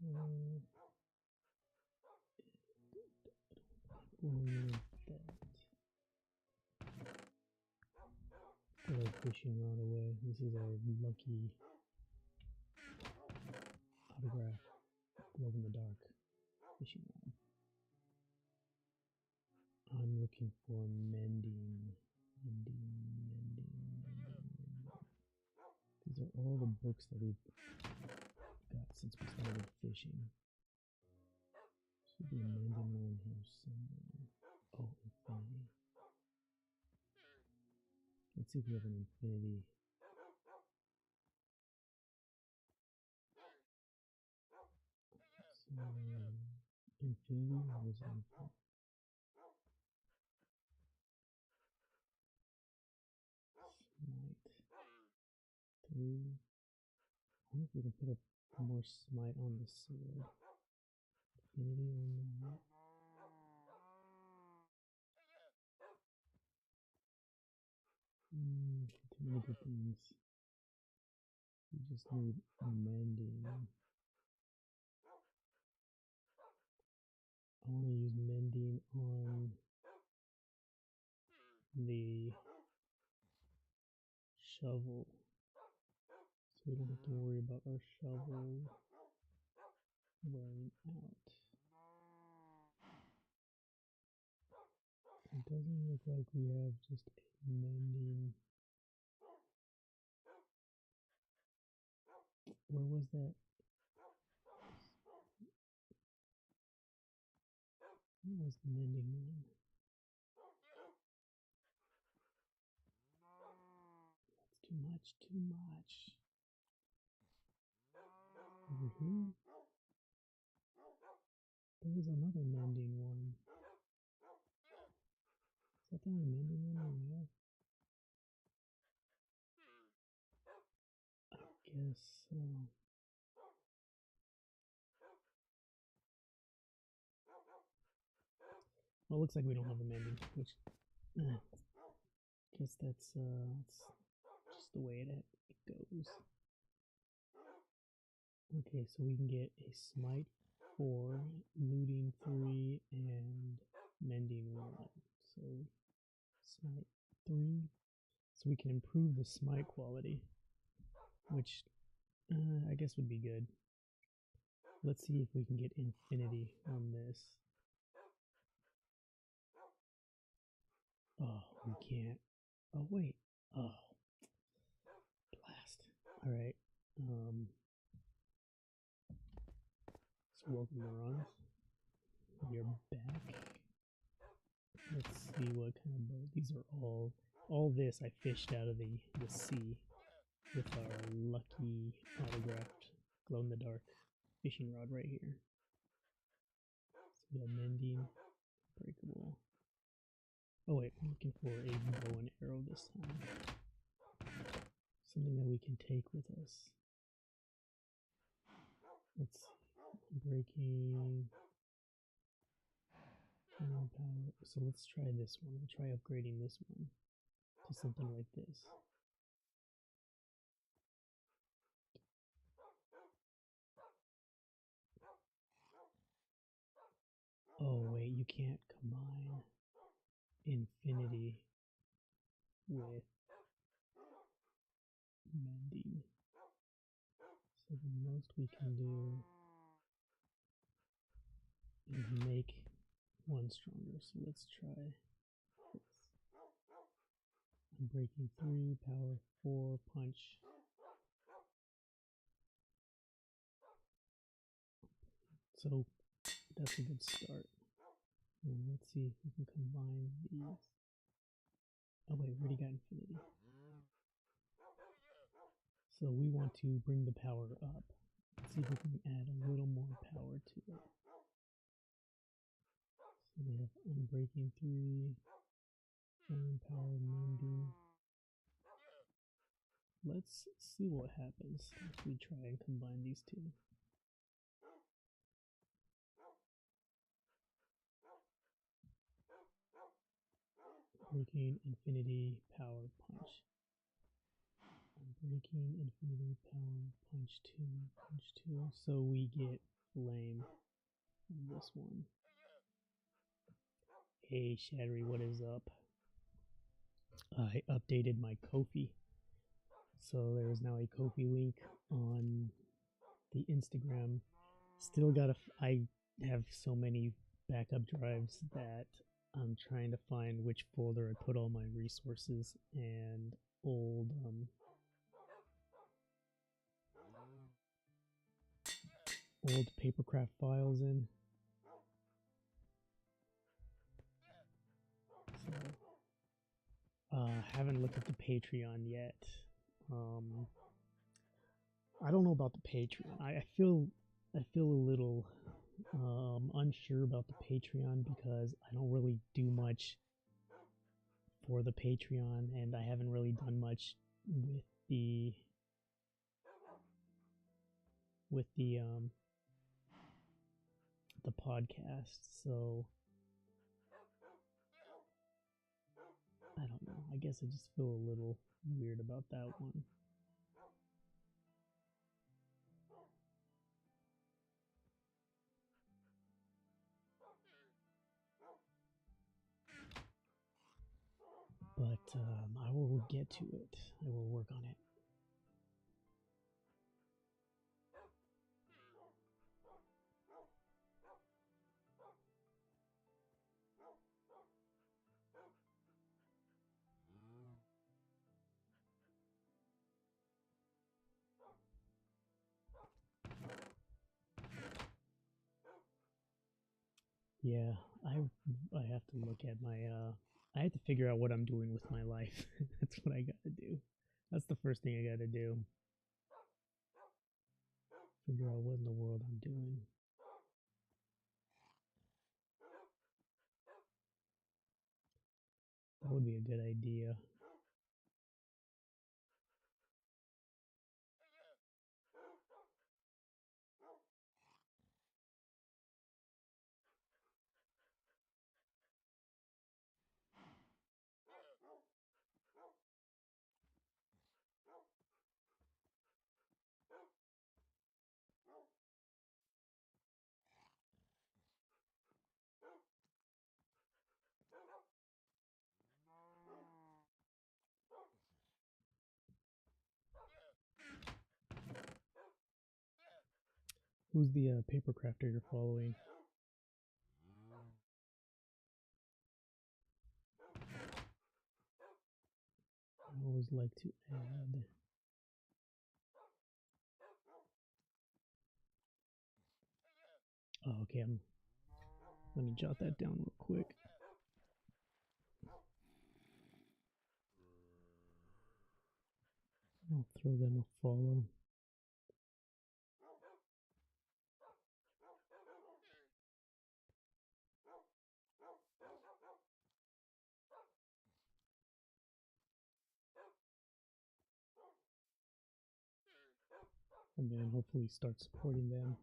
Uh, that. Put our fishing rod away. This is our lucky autograph glow in the dark fishing rod. I'm looking for mending. These are all the books that we've got since we started fishing. Should be a mending one here somewhere. Oh, infinity. Let's see if we have an infinity. So, infinity was infinity. Smite 3. I wonder if we can put a more smite on the sword. Infinity on that. Too many good things. We just need mending. I want to use mending on the shovel, so we don't have to worry about our shovel wearing out. It doesn't look like we have just a mending. Where was that? Where was the mending one? That's too much, too much. Over here? There was another mending one. Is that the only mending one we have? I guess so. Well, it looks like we don't have a mending, which guess that's just the way it goes. Okay, so we can get a smite 4, looting 3, and mending 1. So smite 3. So we can improve the smite quality, which I guess would be good. Let's see if we can get infinity on this. Oh, we can't. Oh, wait. Oh, blast. All right. So welcome to Runs. You're back. Let's see what kind of boat. These are all this I fished out of the sea with our lucky autographed glow in the dark fishing rod right here. So we have mending, breakable. Oh wait, I'm looking for a bow and arrow this time. Something that we can take with us. Let's see. Breaking. Power. So let's try this one. We'll try upgrading this one to something like this. Oh wait, you can't combine infinity with mending. So the most we can do is make one stronger. So let's try this. I'm breaking 3, power 4, punch. So that's a good start. And let's see if we can combine these. Oh wait, we already got infinity. So we want to bring the power up. Let's see if we can add a little more power to it. So we have unbreaking 3, power mending. Let's see what happens if we try and combine these two. Breaking, infinity, power, punch. breaking, infinity power, punch 2. So we get flame on this one. Hey Shattery, what is up? I updated my Ko-fi. So there is now a Ko-fi link on the Instagram. Still I have so many backup drives that I'm trying to find which folder I put all my resources and old papercraft files in. So haven't looked at the Patreon yet. I don't know about the Patreon. I feel a little unsure about the Patreon because I don't really do much for the Patreon, and I haven't really done much with the podcast. So I don't know. I guess I just feel a little weird about that one. But I will get to it. I will work on it. Yeah, I have to look at my I have to figure out what I'm doing with my life. That's what I gotta do. That's the first thing I gotta do. Figure out what in the world I'm doing. That would be a good idea. Who's the paper crafter you're following? I always like to add. Oh, okay. Let me jot that down real quick. I'll throw them a follow. And then hopefully start supporting them.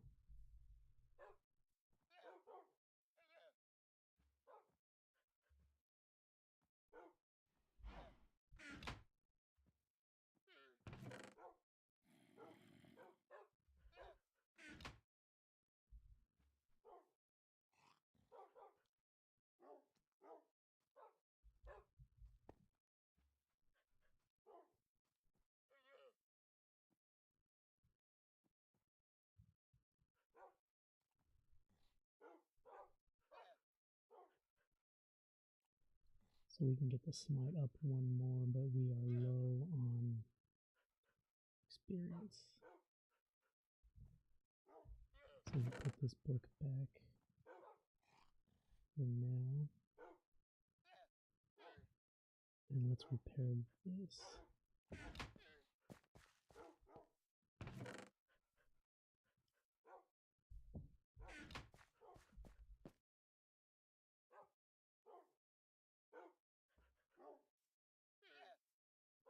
So we can get the smite up one more, but we are low on experience. So we put this book back for now. And let's repair this.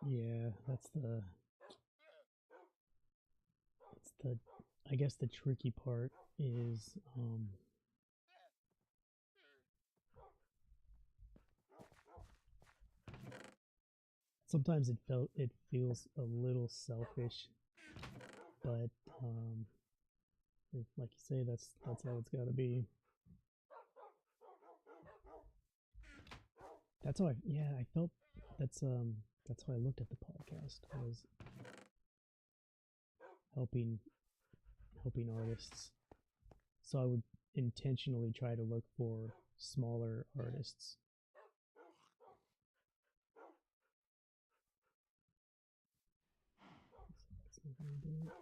Yeah, that's the I guess the tricky part is sometimes it feels a little selfish, but like you say, that's how it's got to be. That's how I felt. That's how I looked at the podcast. I was helping artists, so I would intentionally try to look for smaller artists. That's not gonna do it.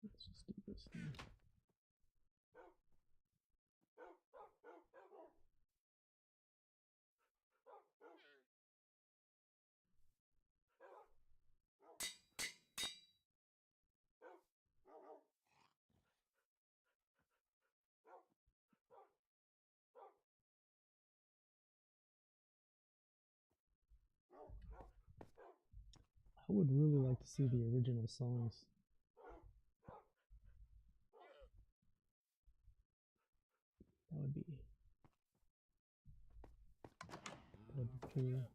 Let's just do this thing. I would really like to see the original songs. That would be cool.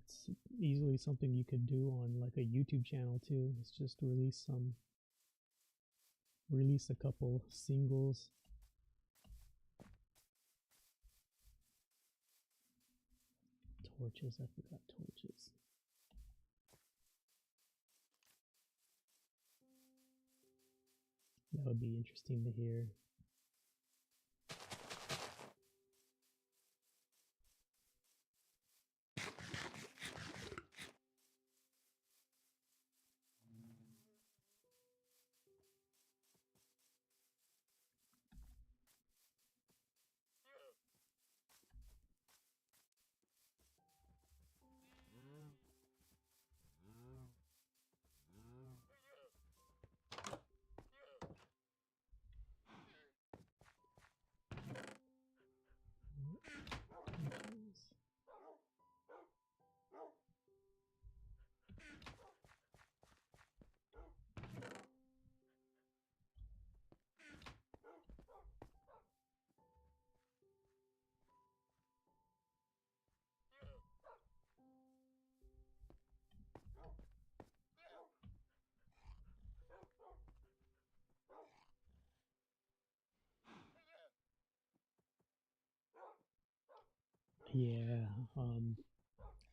It's easily something you could do on like a YouTube channel too. It's just release a couple singles. Torches, I forgot torches. That would be interesting to hear. Yeah,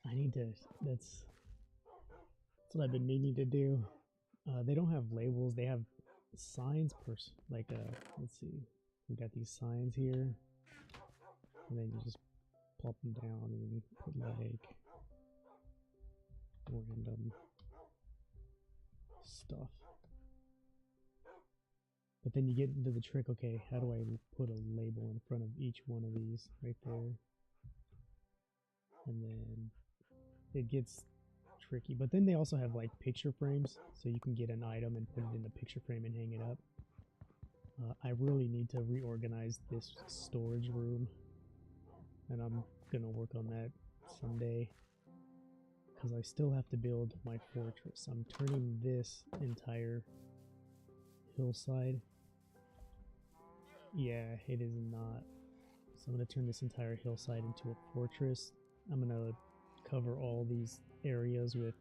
I need to. That's what I've been meaning to do. They don't have labels. They have signs let's see. We got these signs here, and then you just plop them down and then you put like random stuff. But then you get into the trick. Okay, how do I put a label in front of each one of these right there? And then it gets tricky. But then they also have like picture frames, so you can get an item and put it in the picture frame and hang it up. I really need to reorganize this storage room, and I'm gonna work on that someday because I still have to build my fortress. I'm turning this entire hillside. Yeah, it is not. So I'm gonna turn this entire hillside into a fortress. I'm gonna cover all these areas with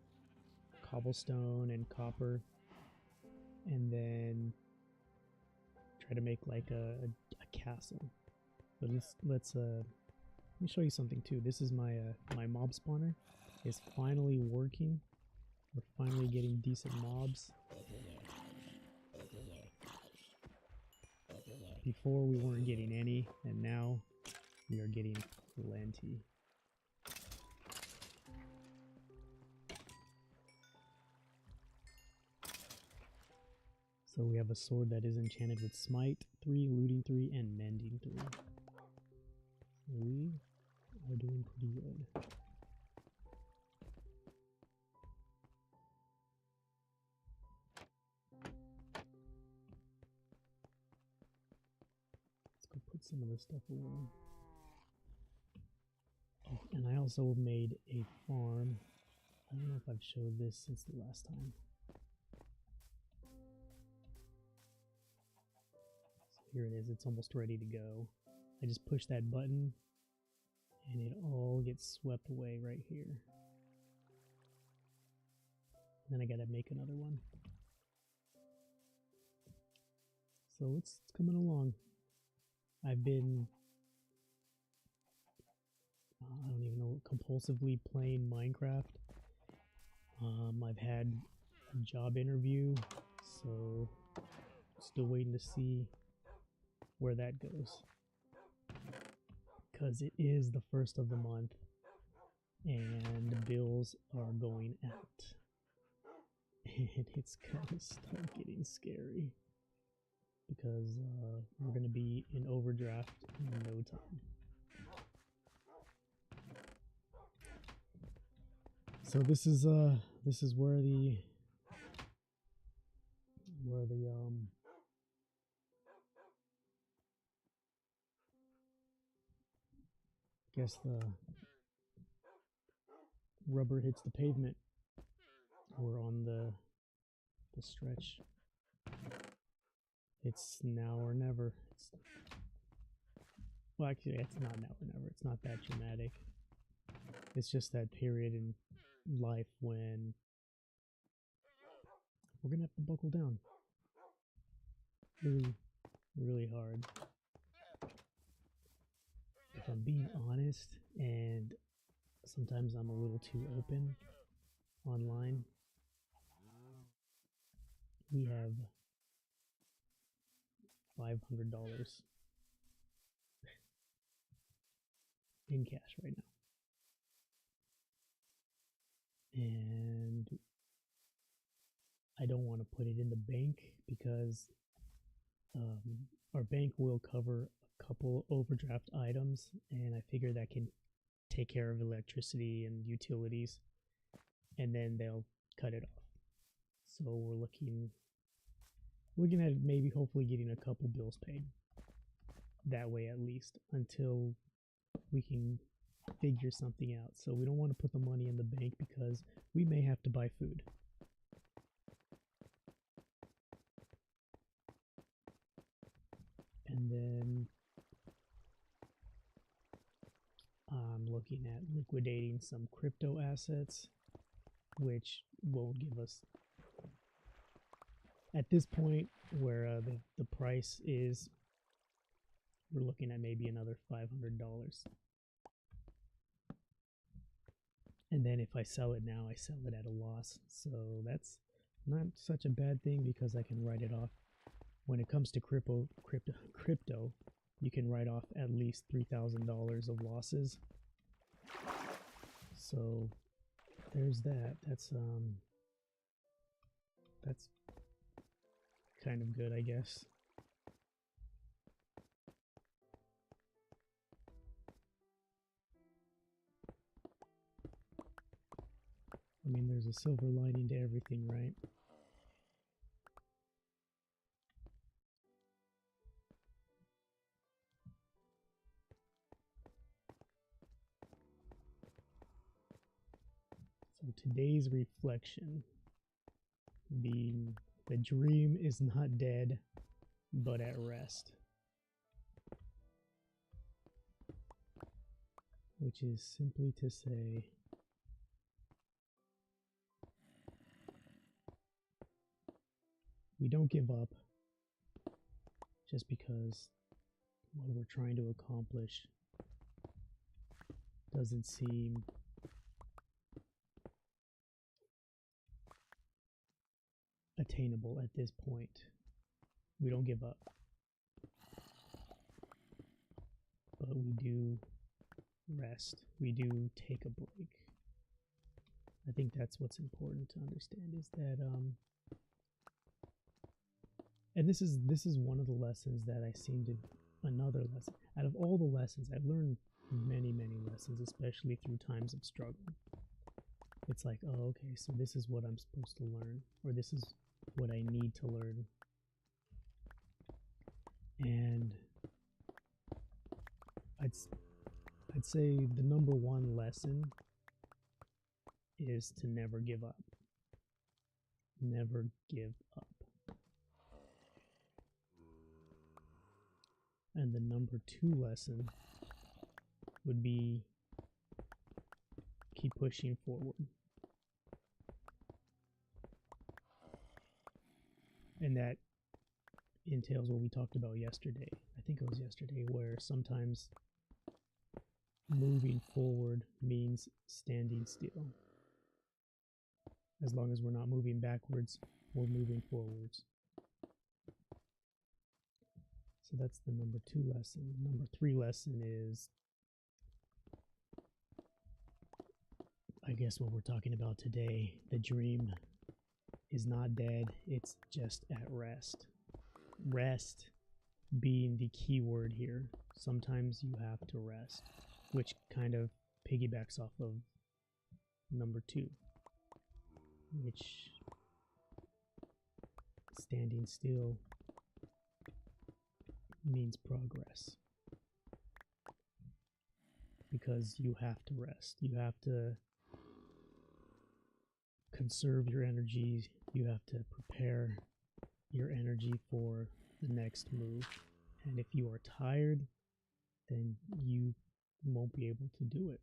cobblestone and copper, and then try to make like a castle. But let me show you something too. This is my my mob spawner. It's finally working. We're finally getting decent mobs. Before we weren't getting any, and now we are getting plenty. So we have a sword that is enchanted with Smite 3, Looting 3, and Mending 3. We are doing pretty good. Let's go put some of this stuff away. Oh, and I also made a farm. I don't know if I've showed this since the last time. So here it is, it's almost ready to go. I just push that button and it all gets swept away right here. And then I gotta make another one. So it's coming along. I've been, I don't even know, compulsively playing Minecraft. I've had a job interview, so still waiting to see where that goes. Because it is the first of the month and the bills are going out. And it's gonna start getting scary because we're gonna be in overdraft in no time. So this is where the I guess the rubber hits the pavement. We're on the stretch. It's now or never. Well, actually, it's not now or never. It's not that dramatic. It's just that period in life when we're gonna have to buckle down really, really hard. If I'm being honest, and sometimes I'm a little too open online, we have $500 in cash right now. And I don't want to put it in the bank because our bank will cover a couple overdraft items, and I figure that can take care of electricity and utilities, and then they'll cut it off. So we're looking at maybe hopefully getting a couple bills paid that way, at least until we can figure something out. So we don't want to put the money in the bank because we may have to buy food. And then I'm looking at liquidating some crypto assets, which will give us, at this point where the price is, we're looking at maybe another $500. And then if I sell it now, I sell it at a loss. So that's not such a bad thing because I can write it off. When it comes to crypto, you can write off at least $3,000 of losses. So there's that. That's kind of good, I guess. I mean, there's a silver lining to everything, right? So today's reflection being, the dream is not dead, but at rest. Which is simply to say, we don't give up just because what we're trying to accomplish doesn't seem attainable at this point. We don't give up, but we do rest. We do take a break. I think that's what's important to understand, is that And this is one of the lessons that I seem to another lesson. Out of all the lessons, I've learned many, many lessons, especially through times of struggle. It's like, oh, okay, so this is what I'm supposed to learn, or this is what I need to learn. And I'd say the number one lesson is to never give up. Never give up. And the number two lesson would be keep pushing forward. And that entails what we talked about yesterday. I think it was yesterday, where sometimes moving forward means standing still. As long as we're not moving backwards, we're moving forwards. So that's the number two lesson. Number three lesson is, I guess, what we're talking about today. The dream is not dead, it's just at rest. Rest being the key word here. Sometimes you have to rest, which kind of piggybacks off of number two, which standing still means progress, because you have to rest. You have to conserve your energy. You have to prepare your energy for the next move. And if you are tired, then you won't be able to do it.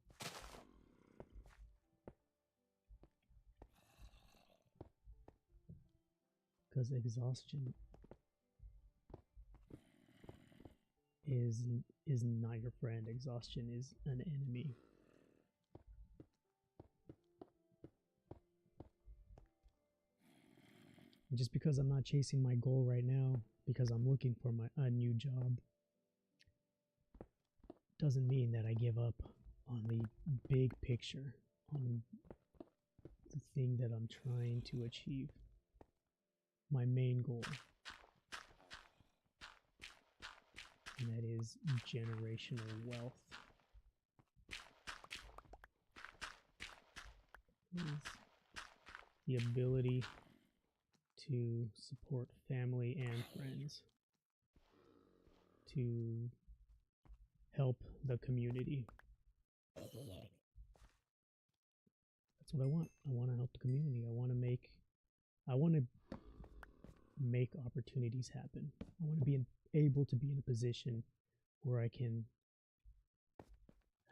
Because exhaustion is not your friend. Exhaustion is an enemy. And just because I'm not chasing my goal right now, because I'm looking for a new job, doesn't mean that I give up on the big picture, on the thing that I'm trying to achieve. My main goal. And that is generational wealth. Is the ability to support family and friends, to help the community. That's what I want. I want to help the community. I want to make opportunities happen. I want to be able to be in a position where I can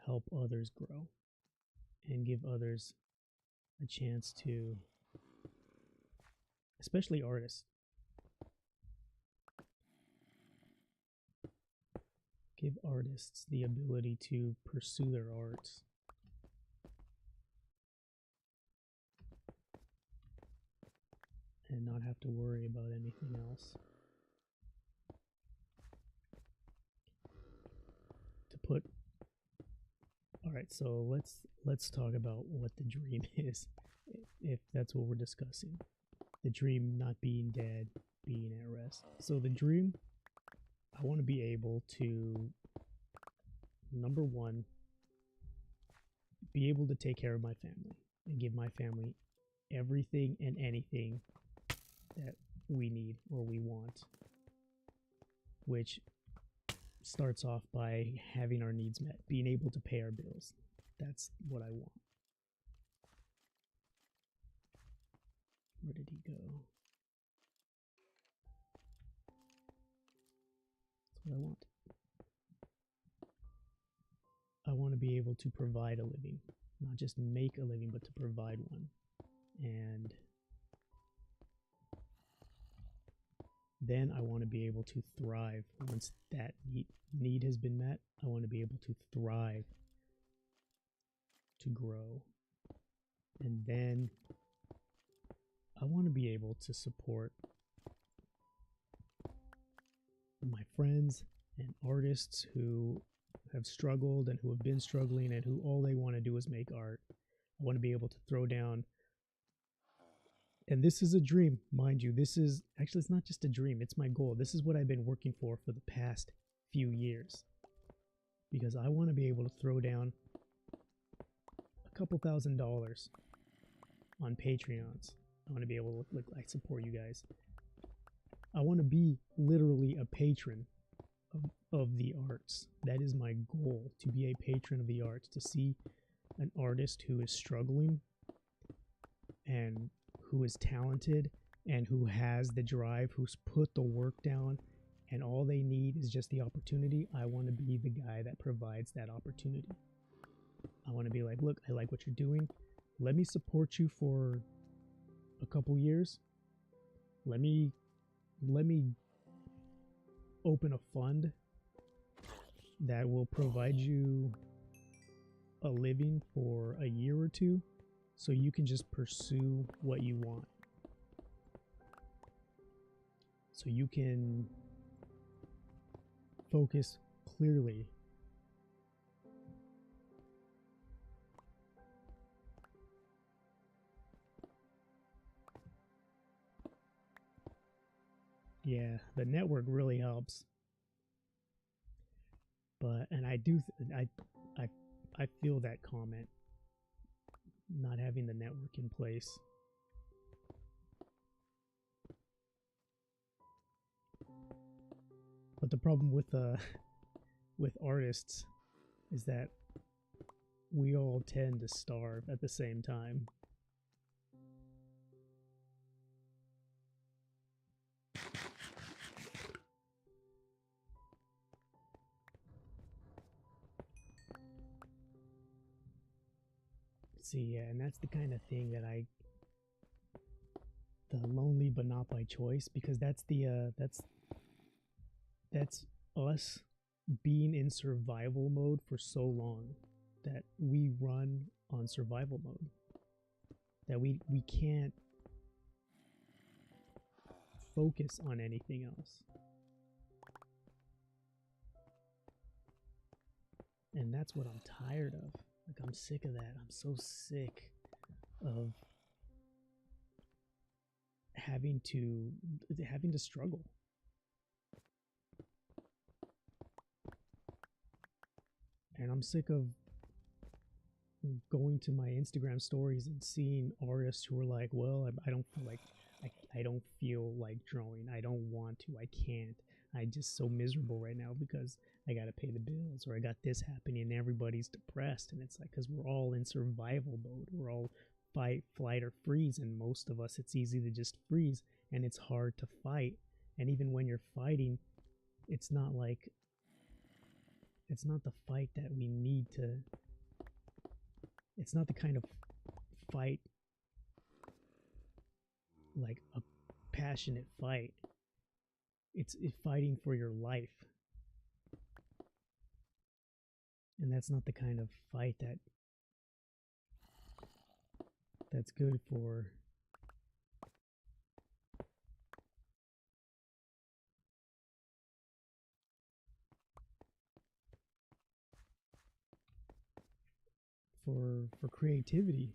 help others grow and give others a chance to, especially artists, give artists the ability to pursue their arts. And not have to worry about anything else. Alright, so let's talk about what the dream is, if that's what we're discussing. The dream not being dead, being at rest. So the dream, I want to be able to, number one, be able to take care of my family and give my family everything and anything that we need or we want, which starts off by having our needs met, being able to pay our bills. That's what I want. Where did he go? That's what I want. I want to be able to provide a living, not just make a living, but to provide one. And then I want to be able to thrive. Once that need has been met, I want to be able to thrive, to grow. And then I want to be able to support my friends and artists who have struggled and who have been struggling and who all they want to do is make art. I want to be able to throw down And this is a dream, mind you. This is actually, it's not just a dream, it's my goal. This is what I've been working for the past few years, because I want to be able to throw down a couple $1,000s on Patreons. I want to be able to look I support you guys. I want to be literally a patron of the arts. That is my goal, to be a patron of the arts, to see an artist who is struggling and who is talented and who has the drive, who's put the work down, and all they need is just the opportunity. I want to be the guy that provides that opportunity. I want to be like, look, I like what you're doing. Let me support you for a couple years. Let me open a fund that will provide you a living for a year or two, so you can just pursue what you want. So you can focus clearly. Yeah, the network really helps. But, and I do, I feel that comment, not having the network in place. But the problem with artists is that we all tend to starve at the same time. See, yeah, and that's the kind of thing that the lonely but not by choice, because that's us being in survival mode for so long that we run on survival mode, that we can't focus on anything else. And that's what I'm tired of. Like, I'm sick of that. I'm so sick of having to struggle. And I'm sick of going to my Instagram stories and seeing artists who are like, well, I don't feel like I don't feel like drawing. I don't want to. I can't. I'm just so miserable right now because I got to pay the bills, or I got this happening, and everybody's depressed. And it's like, because we're all in survival mode. We're all fight, flight, or freeze. And most of us, it's easy to just freeze, and it's hard to fight. And even when you're fighting, it's not like, it's not the fight that we need to, it's not the kind of fight, like a passionate fight. It's fighting for your life. And that's not the kind of fight that's good for creativity.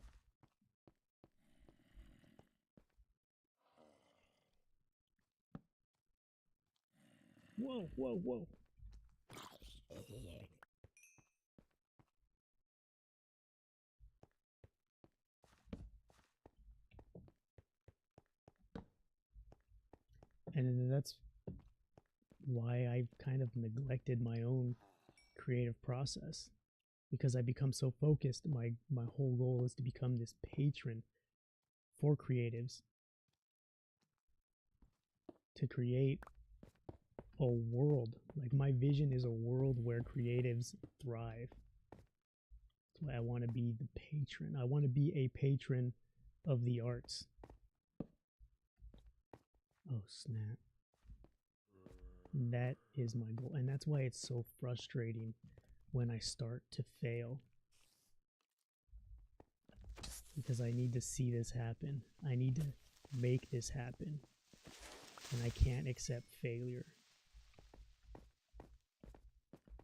Whoa, whoa, whoa. And that's why I've kind of neglected my own creative process, because I become so focused. My whole goal is to become this patron for creatives, to create a world. Like, my vision is a world where creatives thrive. That's why I want to be the patron. I want to be a patron of the arts. Oh, snap. That is my goal. And that's why it's so frustrating when I start to fail, because I need to see this happen. I need to make this happen. And I can't accept failure.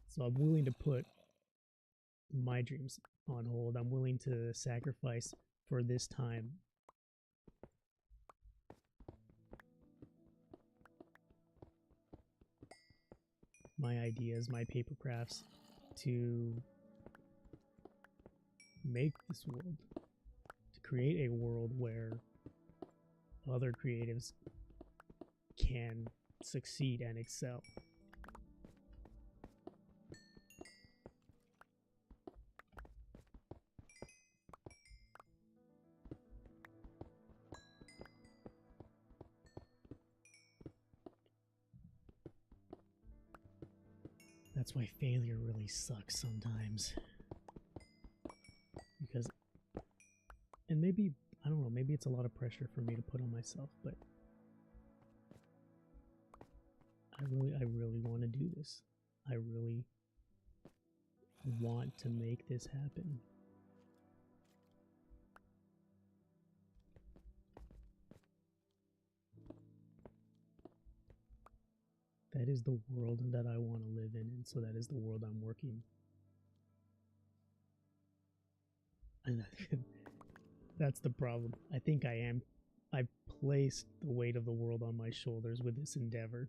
So I'm willing to put my dreams on hold. I'm willing to sacrifice for this time my ideas, my paper crafts to make this world, to create a world where other creatives can succeed and excel. That's why failure really sucks sometimes. Because, and maybe, I don't know, maybe it's a lot of pressure for me to put on myself, but I really want to do this. I really want to make this happen. That is the world that I want to live in, and so that is the world I'm working. And that's the problem. I think I've placed the weight of the world on my shoulders with this endeavor.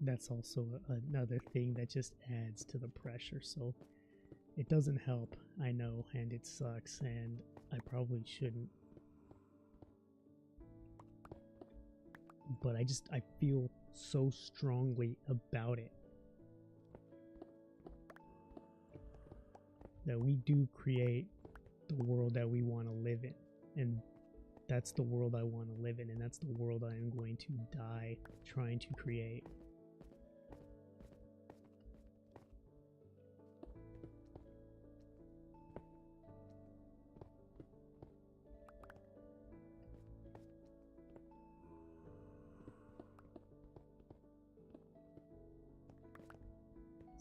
That's also another thing that just adds to the pressure. So it doesn't help, I know, and it sucks, and I probably shouldn't. But I feel so strongly about it that we do create the world that we want to live in. And that's the world I want to live in, and that's the world I am going to die trying to create.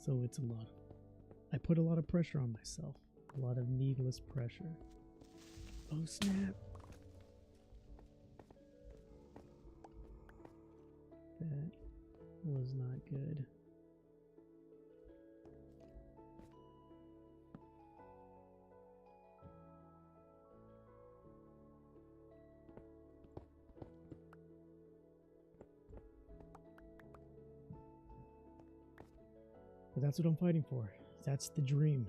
So it's a lot. I put a lot of pressure on myself. A lot of needless pressure. Oh snap. That was not good. But that's what I'm fighting for. That's the dream.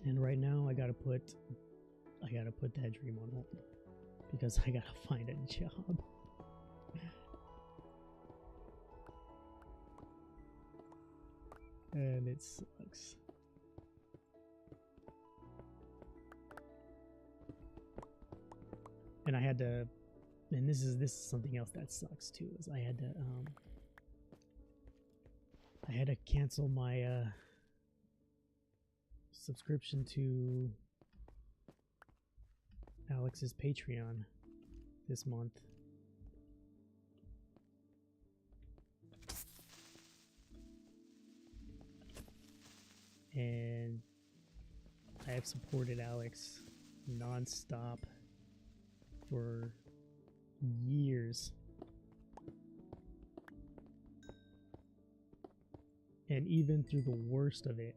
And right now I gotta put that dream on hold because I gotta find a job. And it sucks. And I had to, and this is something else that sucks too, is I had to cancel my subscription to Alex's Patreon this month. And I have supported Alex nonstop for years. And even through the worst of it,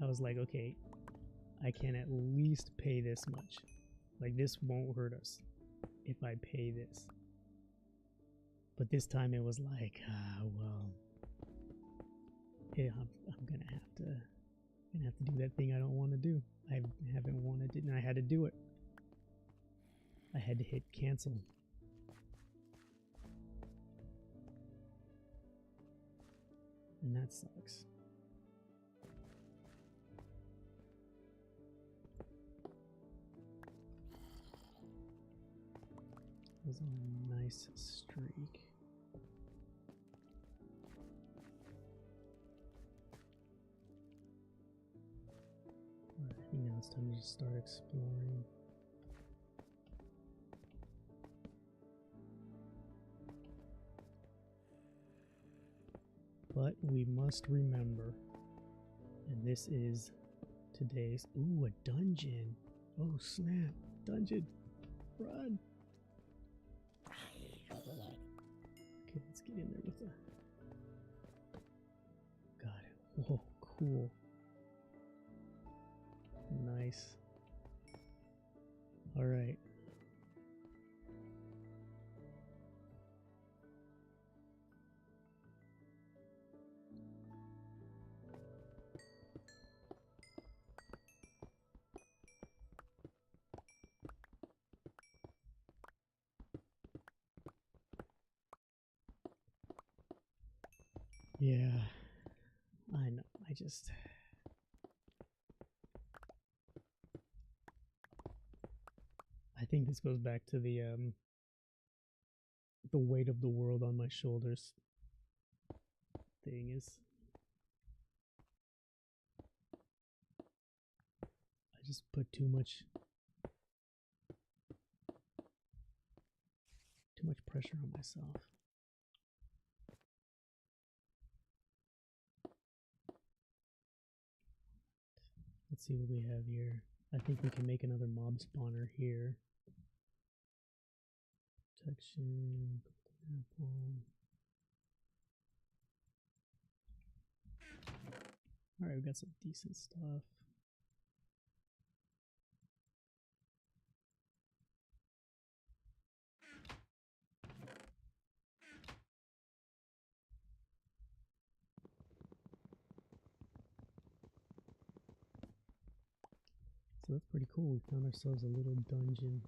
I was like, okay, I can at least pay this much. Like, this won't hurt us if I pay this. But this time it was like, well, yeah, I'm gonna have to do that thing I don't want to do. I haven't wanted it, and I had to do it. I had to hit cancel. And that sucks. It was a nice streak. I think now it's time to just start exploring. But we must remember, and this is today's, ooh, a dungeon. Oh snap! Dungeon! Run! Okay, let's get in there with the... Got it. Whoa, cool. Nice. Alright. Yeah, I know. I think this goes back to the weight of the world on my shoulders thing is. I just put too much pressure on myself. Let's see what we have here. I think we can make another mob spawner here. Protection, apple. Alright, we got some decent stuff. So that's pretty cool. We found ourselves a little dungeon.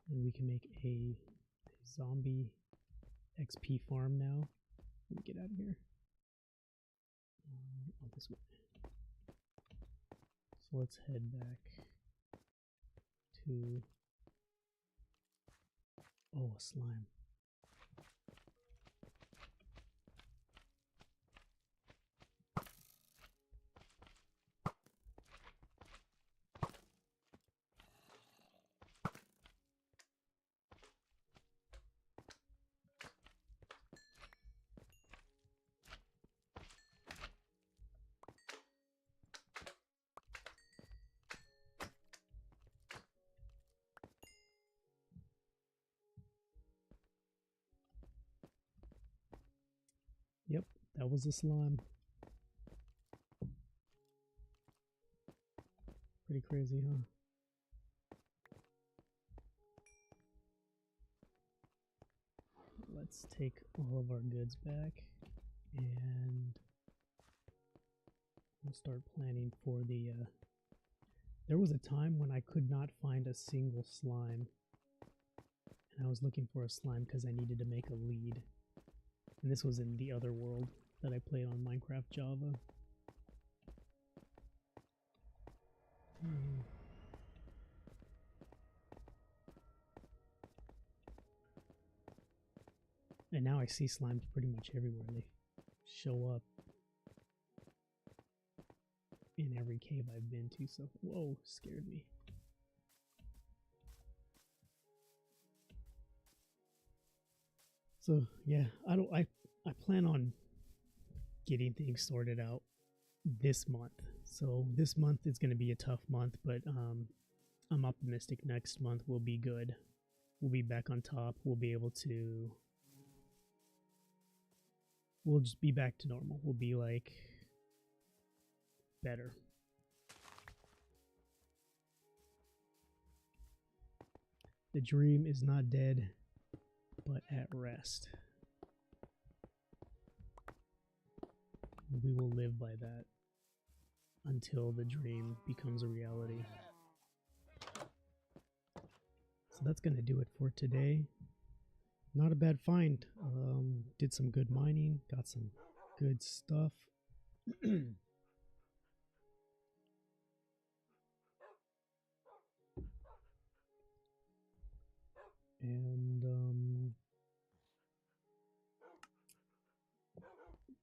And we can make a zombie XP farm now. Let me get out of here. Oh, this way. So let's head back to... Oh, a slime. Yep, that was a slime. Pretty crazy, huh? Let's take all of our goods back and we'll start planning for the... There was a time when I could not find a single slime. And I was looking for a slime because I needed to make a lead. And this was in the other world that I played on Minecraft Java. And now I see slimes pretty much everywhere. They show up in every cave I've been to, so whoa, scared me. So yeah, I plan on getting things sorted out this month. So this month is going to be a tough month, but I'm optimistic next month will be good. We'll be back on top. We'll just be back to normal. We'll be like better. The dream is not dead, but at rest. We will live by that until the dream becomes a reality. So that's going to do it for today. Not a bad find. Did some good mining, got some good stuff. And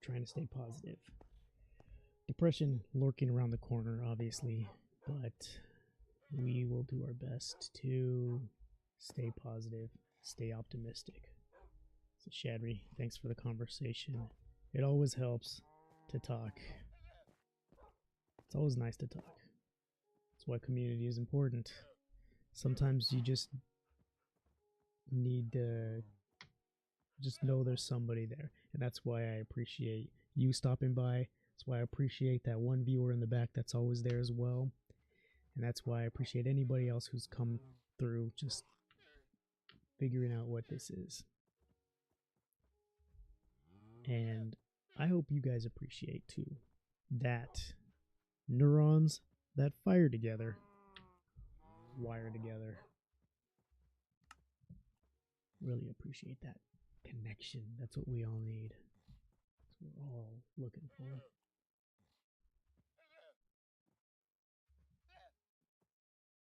trying to stay positive. Depression lurking around the corner, obviously, but we will do our best to stay positive, stay optimistic. So Shadri, thanks for the conversation. It always helps to talk. It's always nice to talk. That's why community is important. Sometimes you just need to just know there's somebody there. And that's why I appreciate you stopping by. That's why I appreciate that one viewer in the back that's always there as well. And that's why I appreciate anybody else who's come through just figuring out what this is. And I hope you guys appreciate too that neurons that fire together, wire together. Really appreciate that connection. That's what we all need. That's what we're all looking for.